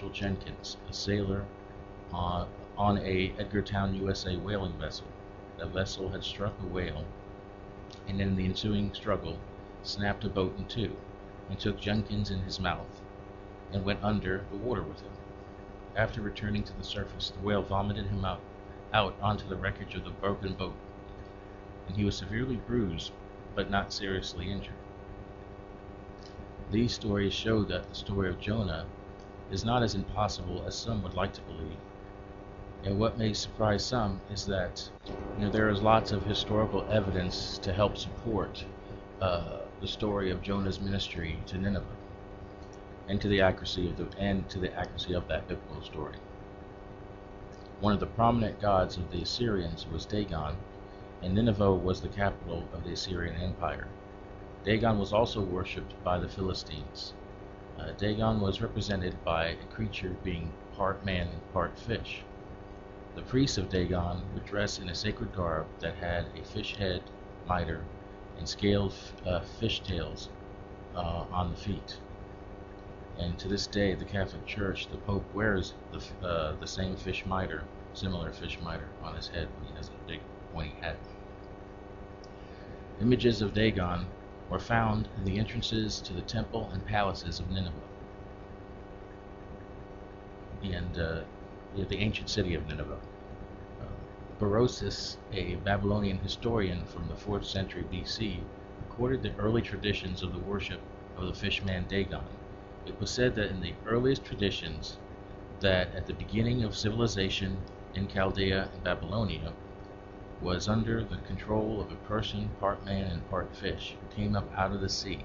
Marshall Jenkins, a sailor on a Edgartown, USA whaling vessel. The vessel had struck a whale, and in the ensuing struggle snapped a boat in two, and took Jenkins in his mouth, and went under the water with him. After returning to the surface, the whale vomited him out onto the wreckage of the broken boat, and he was severely bruised, but not seriously injured. These stories show that the story of Jonah is not as impossible as some would like to believe. And what may surprise some is that there is lots of historical evidence to help support the story of Jonah's ministry to Nineveh, and to the accuracy of that biblical story. One of the prominent gods of the Assyrians was Dagon, and Nineveh was the capital of the Assyrian Empire. Dagon was also worshipped by the Philistines. Dagon was represented by a creature being part man and part fish. The priests of Dagon would dress in a sacred garb that had a fish head, mitre, and scaled fish tails on the feet. And to this day, the Catholic Church, the Pope wears the same fish mitre, similar fish mitre, on his head when he has a big pointy hat. Images of Dagon were found in the entrances to the temple and palaces of Nineveh, and the ancient city of Nineveh. Berosus, a Babylonian historian from the 4th century BC, recorded the early traditions of the worship of the fishman Dagon. It was said that in the earliest traditions, that at the beginning of civilization in Chaldea and Babylonia was under the control of a person part man and part fish who came up out of the sea.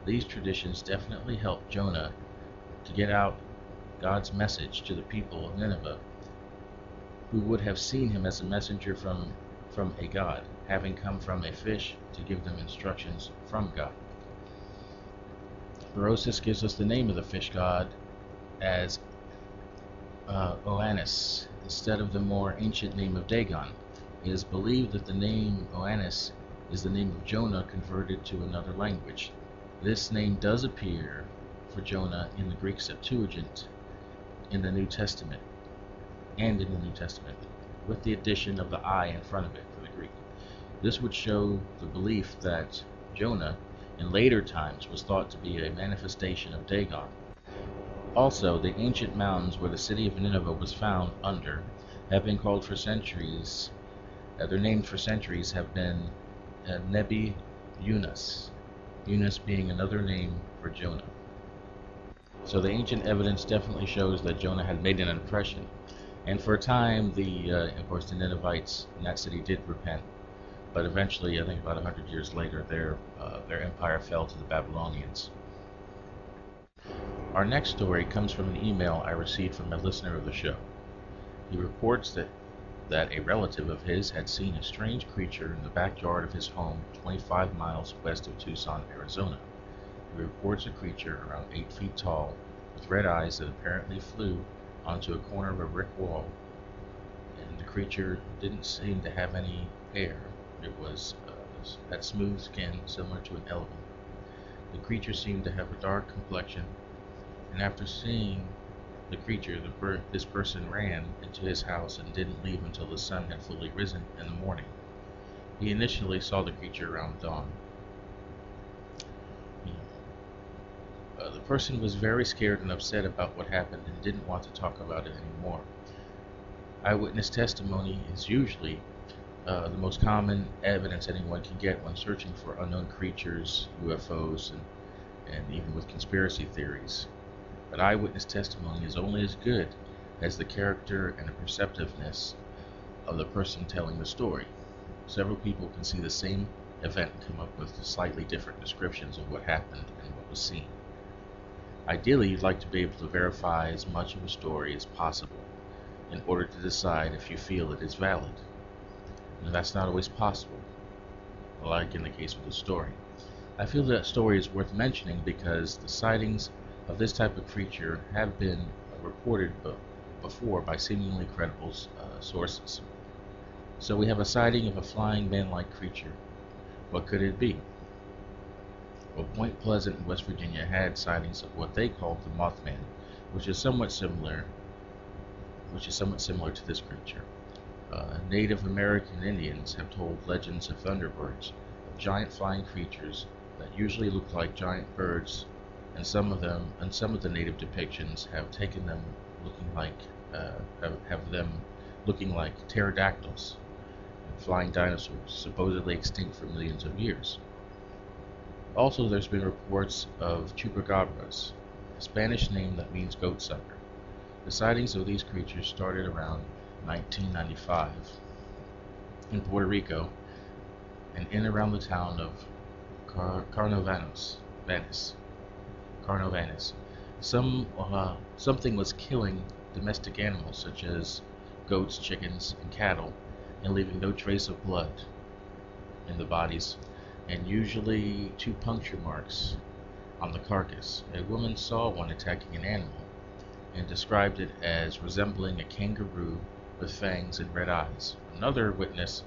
These traditions definitely helped Jonah to get out God's message to the people of Nineveh, who would have seen him as a messenger from a god, having come from a fish to give them instructions from God. Berosus gives us the name of the fish god as Oannes, instead of the more ancient name of Dagon. It is believed that the name Oannes is the name of Jonah converted to another language. This name does appear for Jonah in the Greek Septuagint in the New Testament, with the addition of the I in front of it for the Greek. This would show the belief that Jonah in later times was thought to be a manifestation of Dagon. Also, the ancient mountains where the city of Nineveh was found under have been called for centuries. Their names for centuries have been Nebi Yunus, Yunus being another name for Jonah. So the ancient evidence definitely shows that Jonah had made an impression. And for a time, of course, the Ninevites in that city did repent. But eventually, I think about 100 years later, their empire fell to the Babylonians. Our next story comes from an email I received from a listener of the show. He reports that a relative of his had seen a strange creature in the backyard of his home 25 miles west of Tucson, Arizona. He reports a creature around 8 feet tall with red eyes that apparently flew onto a corner of a brick wall, and the creature didn't seem to have any hair. It had smooth skin similar to an elephant. The creature seemed to have a dark complexion, and after seeing the creature, this person ran into his house and didn't leave until the sun had fully risen in the morning. He initially saw the creature around dawn. The person was very scared and upset about what happened and didn't want to talk about it anymore. Eyewitness testimony is usually the most common evidence anyone can get when searching for unknown creatures, UFOs, and even with conspiracy theories. But eyewitness testimony is only as good as the character and the perceptiveness of the person telling the story. Several people can see the same event and come up with slightly different descriptions of what happened and what was seen. Ideally, you'd like to be able to verify as much of a story as possible in order to decide if you feel it is valid. Now, that's not always possible, like in the case with the story. I feel that story is worth mentioning because the sightings of this type of creature have been reported before by seemingly credible sources. So we have a sighting of a flying man-like creature. What could it be? Well, Point Pleasant in West Virginia had sightings of what they called the Mothman, which is somewhat similar to this creature. Native American Indians have told legends of thunderbirds, of giant flying creatures that usually look like giant birds, and some of the native depictions have taken them looking like pterodactyls, flying dinosaurs, supposedly extinct for millions of years. Also, there's been reports of chupacabras, a Spanish name that means goat sucker. The sightings of these creatures started around 1995 in Puerto Rico and in around the town of Carnovanes. Something was killing domestic animals such as goats, chickens, and cattle, and leaving no trace of blood in the bodies, and usually 2 puncture marks on the carcass. A woman saw one attacking an animal and described it as resembling a kangaroo with fangs and red eyes. Another witness,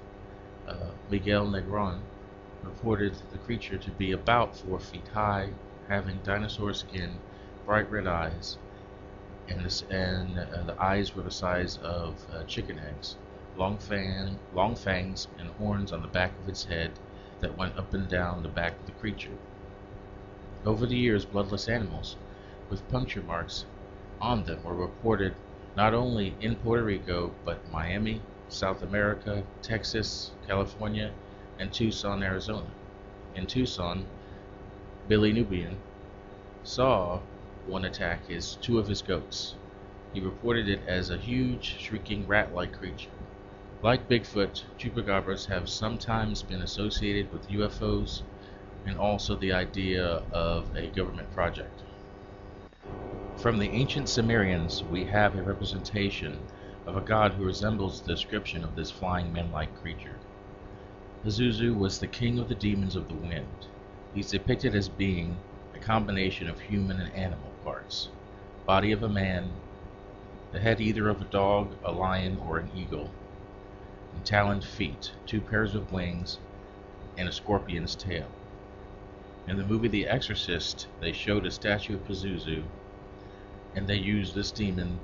Miguel Negron, reported the creature to be about 4 feet high, having dinosaur skin, bright red eyes, and the eyes were the size of chicken eggs, long fangs and horns on the back of its head that went up and down the back of the creature. Over the years, bloodless animals with puncture marks on them were reported not only in Puerto Rico, but Miami, South America, Texas, California, and Tucson, Arizona. In Tucson, Billy Nubian saw one attack 2 of his goats. He reported it as a huge, shrieking rat-like creature. Like Bigfoot, chupacabras have sometimes been associated with UFOs and also the idea of a government project. From the ancient Sumerians, we have a representation of a god who resembles the description of this flying man-like creature. Pazuzu was the king of the demons of the wind. He's depicted as being a combination of human and animal parts. Body of a man, the head either of a dog, a lion, or an eagle, and taloned feet, 2 pairs of wings, and a scorpion's tail. In the movie The Exorcist, they showed a statue of Pazuzu, and they used this demon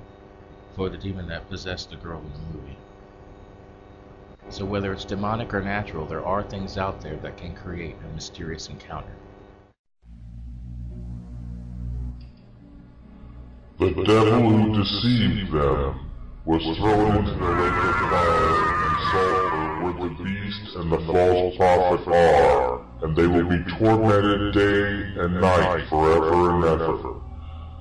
for the demon that possessed the girl in the movie. So whether it's demonic or natural, there are things out there that can create a mysterious encounter. The devil who deceived them was thrown into the lake of fire and sulfur where the beast and the false prophet are, and they will be tormented day and night forever and ever.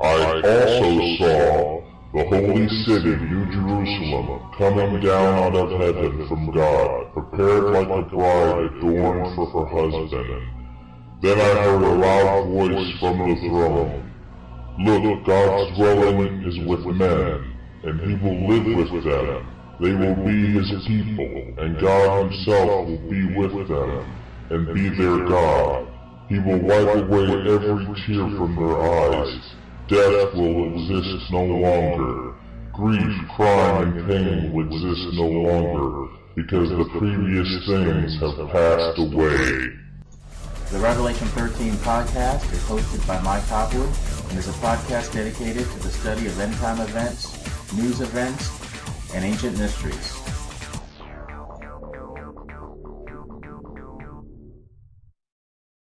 I also saw the holy city, New Jerusalem, coming down out of heaven from God, prepared like a bride adorned for her husband. Then I heard a loud voice from the throne. Look, God's dwelling is with men, and he will live with them. They will be his people, and God himself will be with them, and be their God. He will wipe away every tear from their eyes. Death will exist no longer. Grief, crime, and pain will exist no longer, because the previous things have passed away. The Revelation 13 podcast is hosted by Mike Hopwood and is a podcast dedicated to the study of end-time events, news events, and ancient mysteries.